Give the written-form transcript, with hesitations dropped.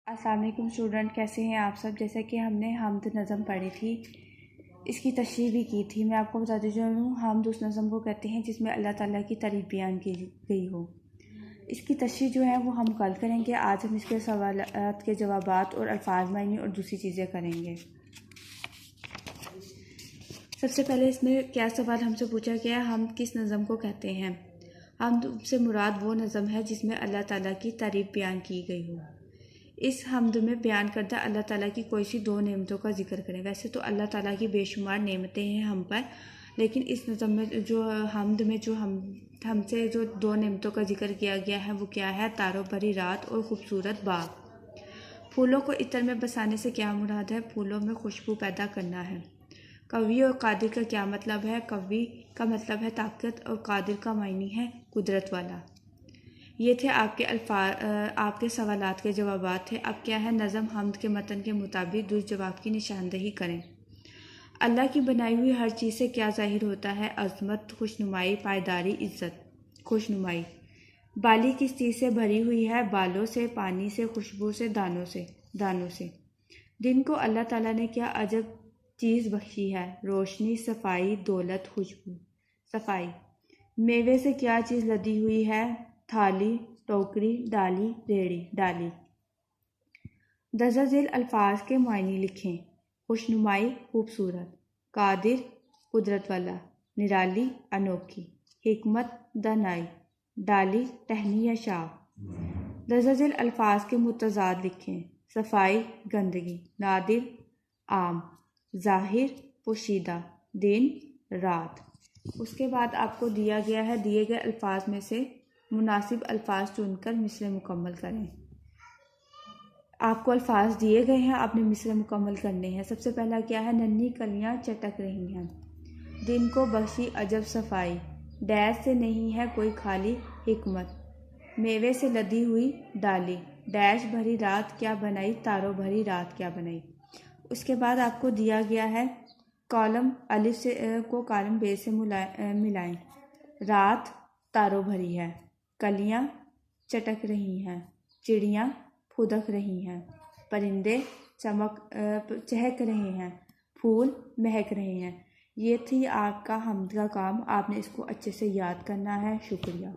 अस्सलाम वालेकुम स्टूडेंट, कैसे हैं आप सब। जैसे कि हमने हम्द नज़म पढ़ी थी, इसकी तशरीह भी की थी। मैं आपको बता देती हूँ, हम्द उस नज़म को कहते हैं जिसमें अल्लाह ताला की तारीफ़ बयान की गई हो। इसकी तशरीह जो है वो हम कल करेंगे। आज हम इसके सवालात के जवाबात और अल्फाज मायने और दूसरी चीज़ें करेंगे। सबसे पहले इसमें क्या सवाल हमसे पूछा गया, हम किस नज़म को कहते हैं। हम्द से मुराद वो नज़म है जिसमें अल्लाह ताला की तारीफ़ बयान की गई हो। इस हम्द में बयान करदा अल्लाह ताला की कोई सी दो नेमतों का जिक्र करें। वैसे तो अल्लाह ताला की बेशुमार नेमतें हैं हम पर, लेकिन इस नज़म में जो हम्द में जो हमसे जो दो नेमतों का जिक्र किया गया है वो क्या है, तारों भरी रात और ख़ूबसूरत बाग। फूलों को इत्र में बसाने से क्या मुराद है, फूलों में खुशबू पैदा करना है। कवि और कादिर का क्या मतलब है, कवि का मतलब है ताकत और कादिर का मायने है कुदरत वाला। ये थे आपके सवालात के जवाबात थे। अब क्या है, नज़म हम्द के मतन के मुताबिक दुरुस्त जवाब की निशानदही करें। अल्लाह की बनाई हुई हर चीज़ से क्या ज़ाहिर होता है, अज़मत, खुशनुमाई, पायदारी, इज़्ज़त। खुशनुमाई। बाली किस चीज़ से भरी हुई है, बालों से, पानी से, खुशबू से, दानों से। दिन को अल्लाह ताला ने क्या अजब चीज़ बख्शी है, रोशनी, सफाई, दौलत, खुशबू। सफाई। मेवे से क्या चीज़ लदी हुई है, थाली, टोकरी, डाली, रेड़ी, डाली। दर्ज झेल अल्फाज के मायने लिखें। खुशनुमाई, खूबसूरत। कादिर, कुदरत वाला। निराली, अनोखी। हिकमत, दानाई। डाली, टहनी या शाख। दर्ज झेल अल्फाज के मुतज़ाद लिखें। सफाई, गंदगी। नादिर, आम। ज़ाहिर, पोशीदा। दिन, रात। उसके बाद आपको दिया गया है, दिए गए अल्फाज में से मुनासिब अल्फाज चुनकर मिसरे मुकम्मल करें। आपको अल्फाज दिए गए हैं, आपने मिसरे मुकम्मल करने हैं। सबसे पहला क्या है, नन्ही कलियां चटक रही हैं। दिन को बख्शी अजब सफाई, डैश से नहीं है कोई खाली, हिकमत। मेवे से लदी हुई डाली, डैश भरी रात क्या बनाई, तारों भरी रात क्या बनाई। उसके बाद आपको दिया गया है, कॉलम अलिफ से को कॉलम बे से मिलाएं। रात तारों भरी है, कलियां चटक रही हैं, चिड़ियां फुदक रही हैं, परिंदे चहक रहे हैं, फूल महक रहे हैं। ये थी आपका हम्द का काम। आपने इसको अच्छे से याद करना है। शुक्रिया।